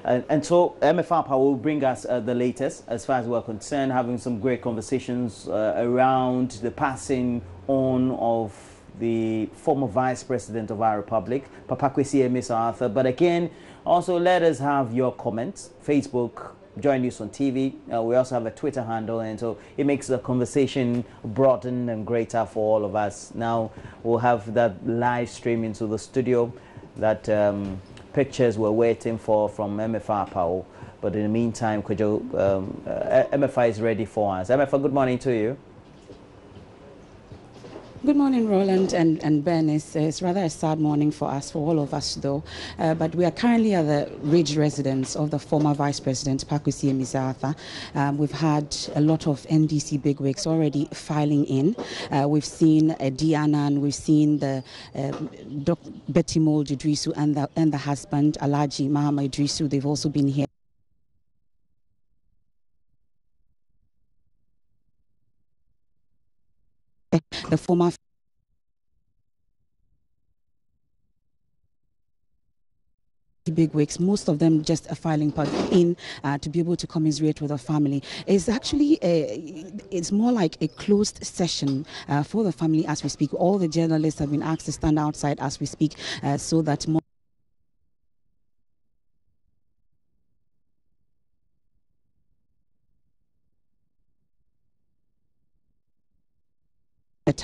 And so MFAPA will bring us the latest as far as we're concerned, having some great conversations around the passing on of the former Vice President of our Republic, Papa Kwesi Miss Arthur. But again, also let us have your comments. Facebook, JoyNews on TV. We also have a Twitter handle, and so it makes the conversation broaden and greater for all of us. Now we'll have that live stream into the studio that pictures we're waiting for from MFA Powell. But in the meantime, Kojo, MFA is ready for us. MFA, good morning to you. Good morning, Roland and Ben. It's rather a sad morning for us, for all of us, though. But we are currently at the Ridge residence of the former Vice President, Pakwesi Emefiele. We've had a lot of NDC bigwigs already filing in. We've seen Diana, and we've seen the Betty Mold Idrisu and the husband, Alhaji Mahama Idrisu. They've also been here. The former bigwigs, most of them just filing in to be able to commiserate with the family. It's actually it's more like a closed session for the family as we speak. All the journalists have been asked to stand outside as we speak so that more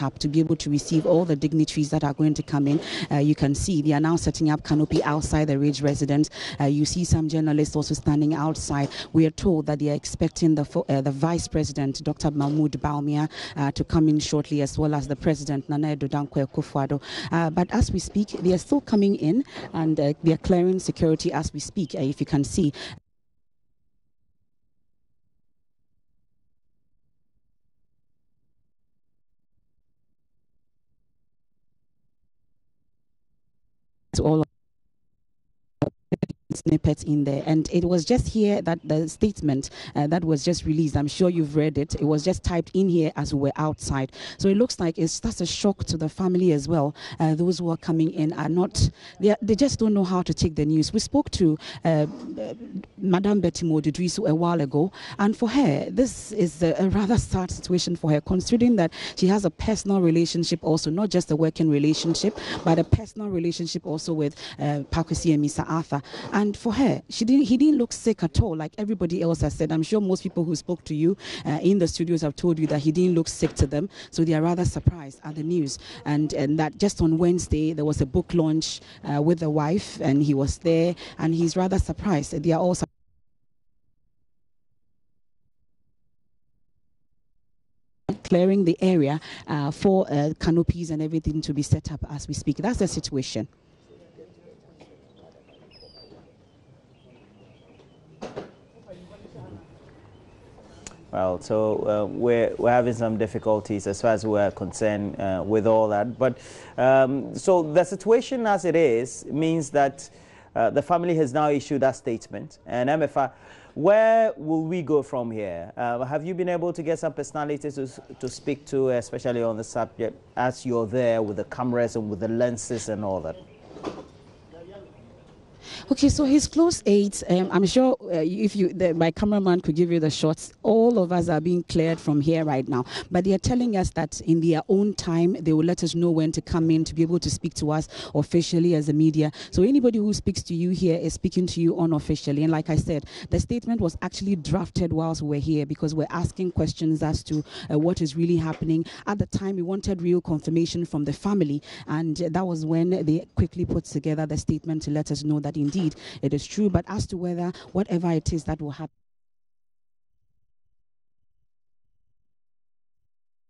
up to be able to receive all the dignitaries that are going to come in. You can see they are now setting up canopy outside the Ridge residence. You see some journalists also standing outside. We are told that they are expecting the Vice President, Dr. Mahmoud Bawumia, to come in shortly, as well as the President, Nana Addo Dankwa Akufo-Addo. But as we speak, they are still coming in, and they are clearing security as we speak. If you can see, all snippets in there, and it was just here that the statement that was just released, I'm sure you've read it, it was just typed in here as we were outside. So it looks like that's a shock to the family as well. Those who are coming in are not, they just don't know how to take the news. We spoke to Madame Betty Mold Idrisu a while ago, and for her this is a rather sad situation for her, considering that she has a personal relationship also, not just a working relationship, but a personal relationship also with Pakwesi Emefiele. And for her, he didn't look sick at all, like everybody else has said. I'm sure most people who spoke to you in the studios have told you that he didn't look sick to them. So they are rather surprised at the news. And that just on Wednesday, there was a book launch with the wife, and he was there, and he's rather surprised. They are also clearing the area for canopies and everything to be set up as we speak. That's the situation. Well, so we're having some difficulties as far as we're concerned with all that. But so the situation as it is means that the family has now issued that statement. And MFA, where will we go from here? Have you been able to get some personalities to speak to, especially on the subject, as you're there with the cameras and with the lenses and all that? Okay, so his close aides, I'm sure if my cameraman could give you the shots, all of us are being cleared from here right now. But they are telling us that in their own time, they will let us know when to come in to be able to speak to us officially as a media. So anybody who speaks to you here is speaking to you unofficially. And like I said, the statement was actually drafted whilst we were here, because we're asking questions as to what is really happening. At the time, we wanted real confirmation from the family. And that was when they quickly put together the statement to let us know that indeed it is true. But as to whatever it is that will happen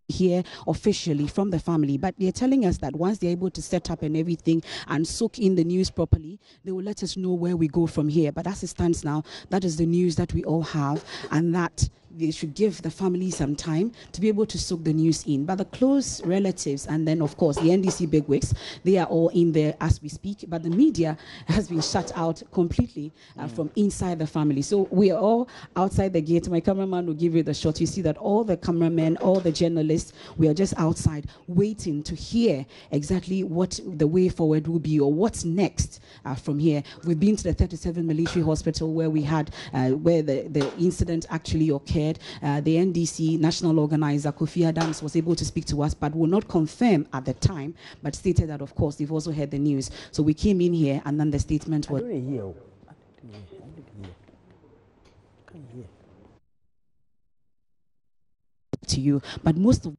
here officially from the family, but they're telling us that once they're able to set up and everything and soak in the news properly, they will let us know where we go from here. But as it stands now, that is the news that we all have, and that they should give the family some time to be able to soak the news in. But the close relatives and then, of course, the NDC bigwigs, they are all in there as we speak. But the media has been shut out completely from inside the family. So we are all outside the gate. My cameraman will give you the shot. You see that all the cameramen, all the journalists, we are just outside waiting to hear exactly what the way forward will be or what's next from here. We've been to the 37 military hospital where we had, where the incident actually occurred. The NDC national organizer, Kofi Adams, was able to speak to us, but will not confirm at the time, but stated that, of course, they've also heard the news. So we came in here, and then the statement was... to you, but most of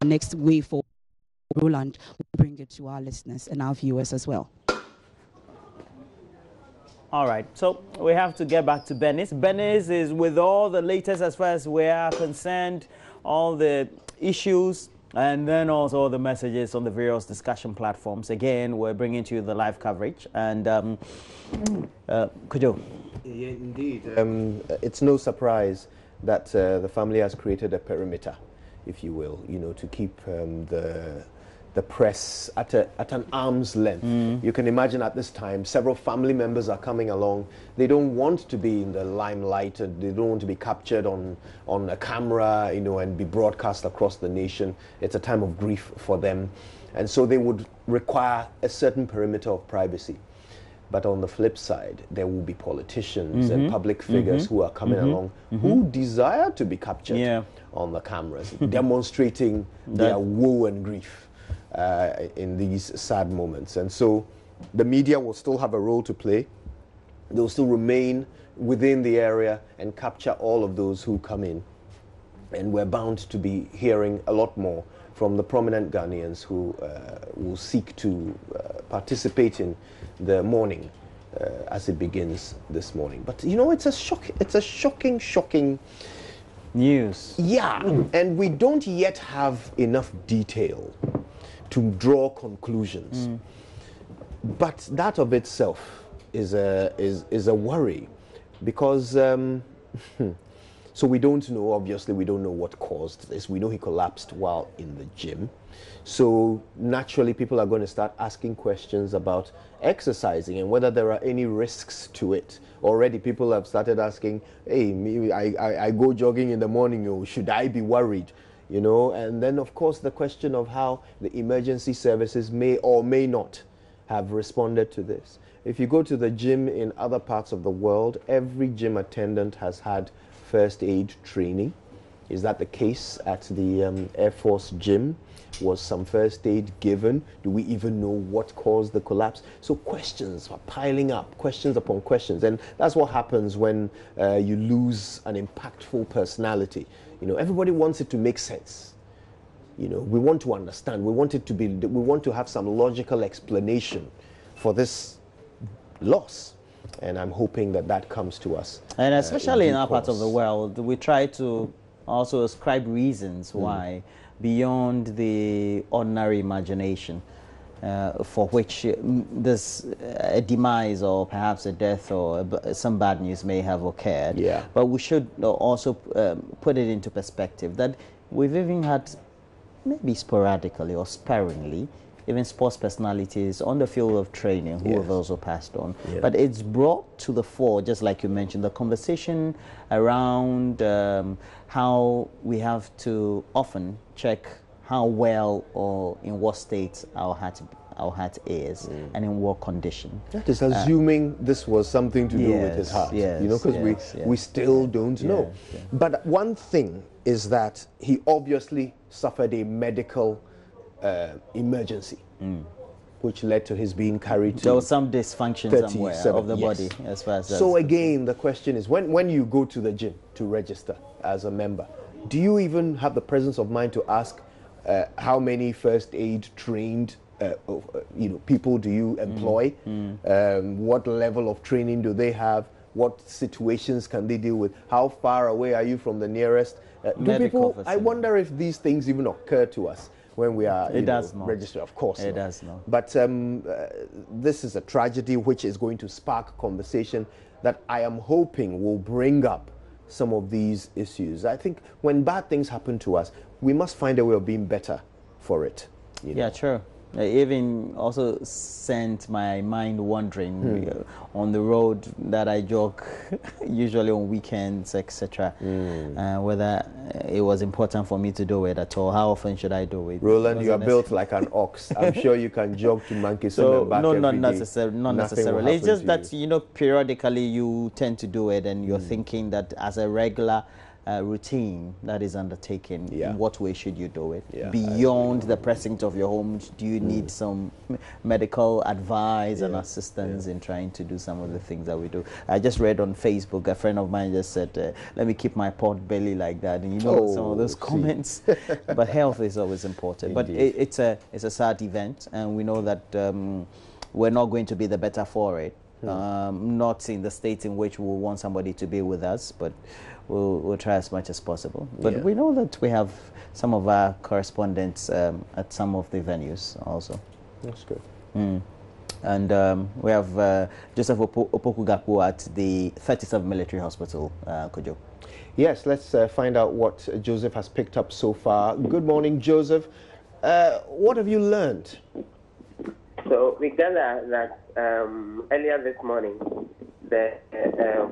the next way for Roland will bring it to our listeners and our viewers as well. All right, so we have to get back to Bernice. Bernice is with all the latest as far as we are concerned, all the issues, and then also all the messages on the various discussion platforms. Again, we're bringing to you the live coverage. And Kujo. Yeah, indeed. It's no surprise that the family has created a perimeter, if you will, to keep the press at an arm's length. You can imagine at this time, several family members are coming along. They don't want to be in the limelight. They don't want to be captured on a camera, and be broadcast across the nation. It's a time of grief for them. And so they would require a certain perimeter of privacy. But on the flip side, there will be politicians and public figures who are coming along who desire to be captured on the cameras, demonstrating their woe and grief in these sad moments. And so the media will still have a role to play. They'll still remain within the area and capture all of those who come in. And we're bound to be hearing a lot more from the prominent Ghanaians who will seek to participate in the mourning as it begins this morning. But it's a shocking news. Yeah, and we don't yet have enough detail to draw conclusions. But that of itself is a worry, because so we don't know, obviously we don't know what caused this. We know he collapsed while in the gym. So naturally people are going to start asking questions about exercising and whether there are any risks to it. Already people have started asking, hey, maybe I go jogging in the morning, should I be worried? And then of course the question of how the emergency services may or may not have responded to this. If you go to the gym in other parts of the world, every gym attendant has had first aid training. Is that the case at the Air Force gym? Was some first aid given? Do we even know what caused the collapse? So questions are piling up, questions upon questions. And that's what happens when you lose an impactful personality. Everybody wants it to make sense. We want to understand. We want to have some logical explanation for this loss. And I'm hoping that comes to us. And especially in our part of the world, we try to also ascribe reasons why, beyond the ordinary imagination, for which this demise or perhaps a death or some bad news may have occurred. Yeah. But we should also put it into perspective that we've even had, maybe sporadically or sparingly, even sports personalities on the field of training who have also passed on. Yeah. But it's brought to the fore, just like you mentioned, the conversation around how we have to often check how well or in what state our heart is and in what condition. That is assuming this was something to do with his heart, because we still don't know. Yeah. But one thing is that he obviously suffered a medical emergency, which led to his being carried to... There was some dysfunction somewhere of the body, as far as that's... So again, the question is, when you go to the gym to register as a member, do you even have the presence of mind to ask how many first aid trained people do you employ? What level of training do they have? What situations can they deal with? How far away are you from the nearest? I wonder if these things even occur to us when we are registered. Of course, it does not. But this is a tragedy which is going to spark conversation that I am hoping will bring up some of these issues. I think when bad things happen to us, we must find a way of being better for it. Yeah, true. Even also sent my mind wandering on the road that I jog usually on weekends, etc. Whether it was important for me to do it at all. How often should I do it? Roland, you are built like an ox. I'm sure you can jog to Mankisom and back every day. Not necessarily. It's just that, you know, periodically you tend to do it and you're thinking that as a regular routine that is undertaken, in what way should you do it? Beyond the precinct of your home, do you need some medical advice and assistance in trying to do some of the things that we do? I just read on Facebook, a friend of mine just said, let me keep my pot belly like that. And you know, some of those comments. But health is always important. But it's a sad event, and we know that we're not going to be the better for it. Not in the state in which we want somebody to be with us, but we'll try as much as possible. But we know that we have some of our correspondents at some of the venues also. That's good. And we have Joseph Opoku-Gakpo at the 37th Military Hospital, Kojo. Yes, let's find out what Joseph has picked up so far. Good morning, Joseph. What have you learned? So we gather that earlier this morning, the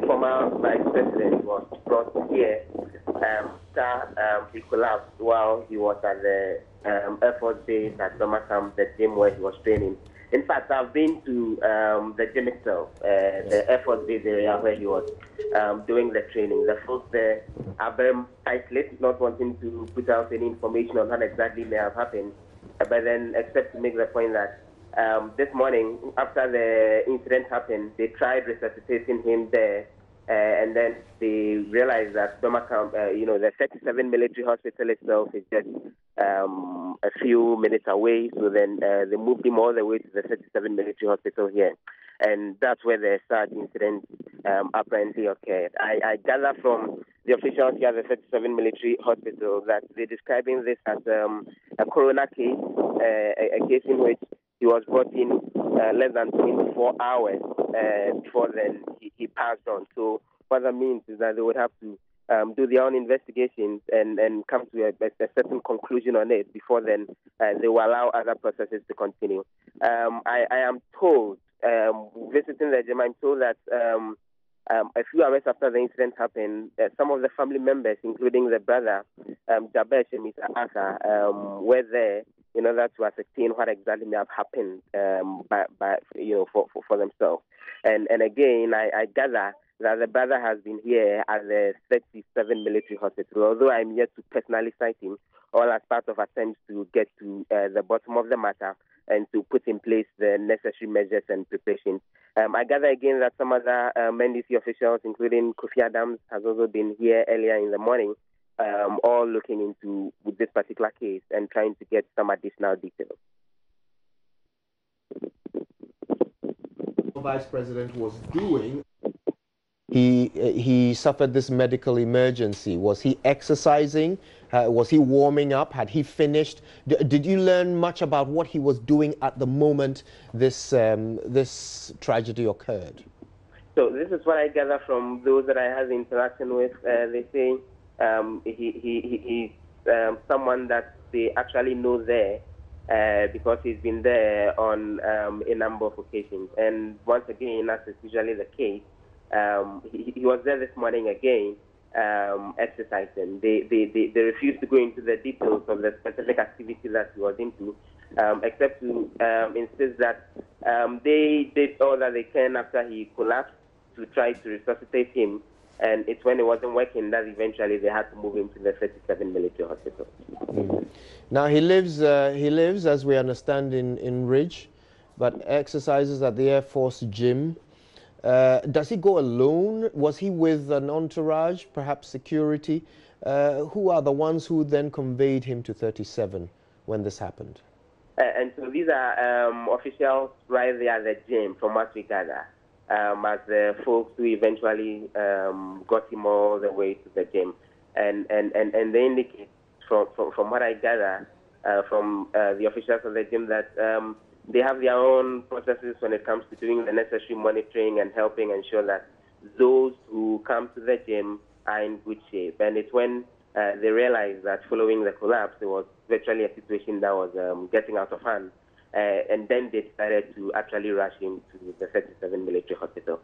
former vice president was brought here after he collapsed while he was at the Air Force base at Summer Camp, the gym where he was training. In fact, I've been to the gym itself, the Air Force base area where he was doing the training. The folks there are very tight-lipped, not wanting to put out any information on what exactly may have happened, but then except to make the point that this morning, after the incident happened, they tried resuscitating him there, and then they realized that the 37 military hospital itself is just a few minutes away. So then they moved him all the way to the 37 military hospital here, and that's where the sad incident apparently occurred. I gather from the officials here at the 37 military hospital that they're describing this as a coroner case, a case in which he was brought in less than 24 hours before then he passed on. So what that means is that they would have to do their own investigations and come to a certain conclusion on it before then they will allow other processes to continue. I am told, visiting the gym, I'm told that a few hours after the incident happened, some of the family members, including the brother, Jabesh and Mr. Asa, were there in order to ascertain what exactly may have happened for themselves. And again, I gather that the brother has been here at the 37 military hospital, although I'm yet to personally cite him, all as part of attempts to get to the bottom of the matter and to put in place the necessary measures and preparations. I gather again that some other NDC officials, including Kofi Adams, has also been here earlier in the morning, all looking into this particular case and trying to get some additional details. The Vice President was doing. He suffered this medical emergency. Was he exercising? Was he warming up? Had he finished? Did you learn much about what he was doing at the moment this tragedy occurred? So this is what I gather from those that I had interaction with. They say he's someone that they actually know there because he's been there on a number of occasions. And once again, as is usually the case, he was there this morning again, exercising. They refused to go into the details of the specific activity that he was into, except to insist that they did all that they can after he collapsed to try to resuscitate him. And it's when it wasn't working that eventually they had to move him to the 37 military hospital. Now he lives, as we understand, in Ridge, but exercises at the Air Force gym. Does he go alone? Was he with an entourage, perhaps security? Who are the ones who then conveyed him to 37 when this happened? And so these are officials right there at the gym, from what we gather, as the folks who eventually got him all the way to the gym. And they indicate, from what I gather, from the officials of the gym that they have their own processes when it comes to doing the necessary monitoring and helping ensure that those who come to the gym are in good shape. And it's when they realized that following the collapse, there was virtually a situation that was getting out of hand. And then they decided to actually rush him to the 37 military hospital.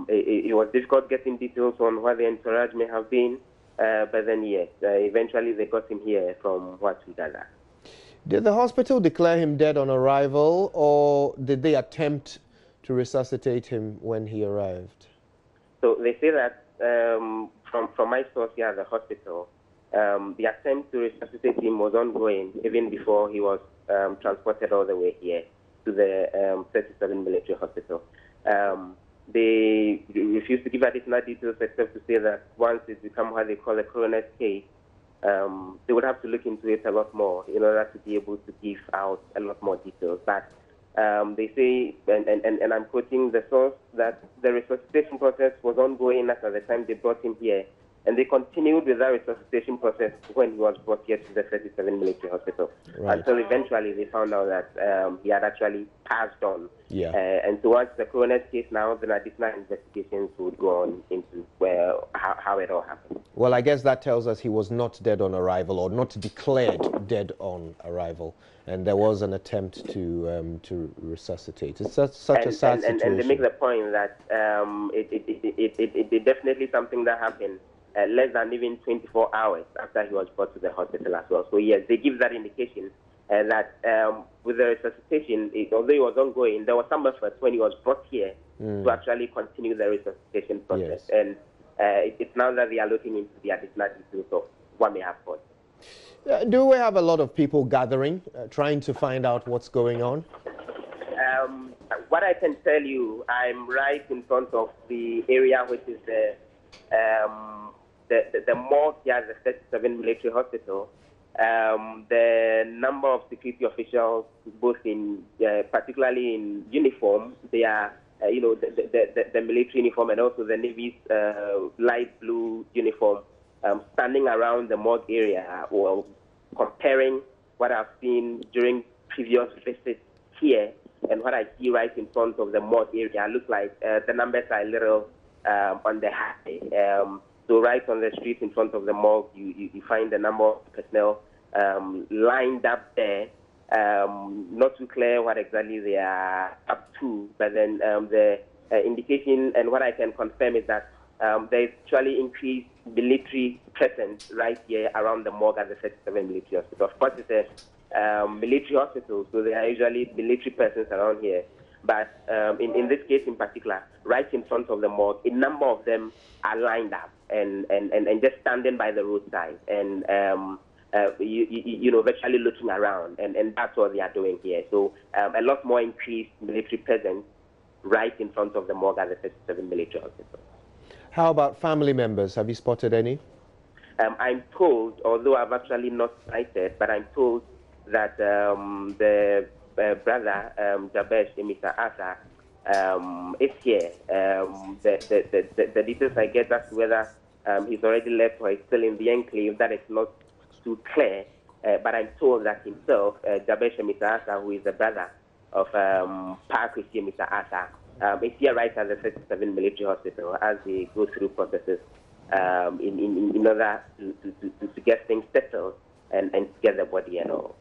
It was difficult getting details on what the entourage may have been, but then yes, eventually they got him here from what we gather. Did the hospital declare him dead on arrival, or did they attempt to resuscitate him when he arrived? So they say that from my source here at the hospital, the attempt to resuscitate him was ongoing even before he was transported all the way here to the 37 military hospital. They refused to give additional details except to say that once it's become what they call a coroner's case, they would have to look into it a lot more in order to be able to give out a lot more details. But they say, and I'm quoting the source, that the resuscitation process was ongoing at the time they brought him here, and they continued with that resuscitation process when he was brought here to the 37 military hospital. Right. Until eventually they found out that he had actually passed on. Yeah. And towards the coroner's case now, then additional investigations would go on into how it all happened. Well, I guess that tells us he was not dead on arrival, or not declared dead on arrival, and there was an attempt to resuscitate. It's such a sad situation. And they make the point that it definitely something that happened less than even 24 hours after he was brought to the hospital as well. So yes, they give that indication that with the resuscitation, although it was ongoing, there was some effort when he was brought here to actually continue the resuscitation process. Yes. And it's now that they are looking into the additional details of what may have caused. Do we have a lot of people gathering, trying to find out what's going on? What I can tell you, I'm right in front of the area which is the morgue here at the 37 military hospital. The number of security officials, both in particularly in uniform, they are the military uniform and also the Navy's light blue uniform, standing around the morgue area, or comparing what I've seen during previous visits here and what I see right in front of the morgue area. Looks like the numbers are a little on the high. So right on the street in front of the morgue, you find the number of personnel lined up there. Not too clear what exactly they are up to, but then the indication and what I can confirm is that there is actually increased military presence right here around the morgue at the 37 military hospital. Of course, it's a military hospital, so there are usually military presence around here. But in this case in particular, right in front of the morgue, a number of them are lined up and just standing by the roadside and virtually looking around, and that's what they are doing here. So a lot more increased military presence right in front of the morgue at the 37 military hospital. How about family members? Have you spotted any? I'm told, although I've actually not sighted, but I'm told that the brother, Jabesh Emisa Asa, is here. The details I get as to whether he's already left or he's still in the enclave, that is not too clear. But I'm told that himself, Jabesh Emisa Asa, who is the brother of Park Emisa Asa, is here right at the 37 military hospital as they go through processes in order to get things settled and get the body and all.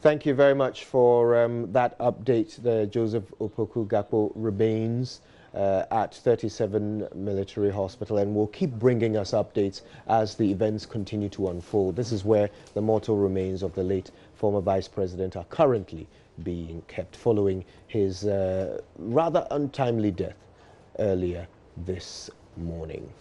Thank you very much for that update. The Joseph Opoku Gakpo remains at 37 Military Hospital, and will keep bringing us updates as the events continue to unfold. This is where the mortal remains of the late former Vice President are currently being kept following his rather untimely death earlier this morning.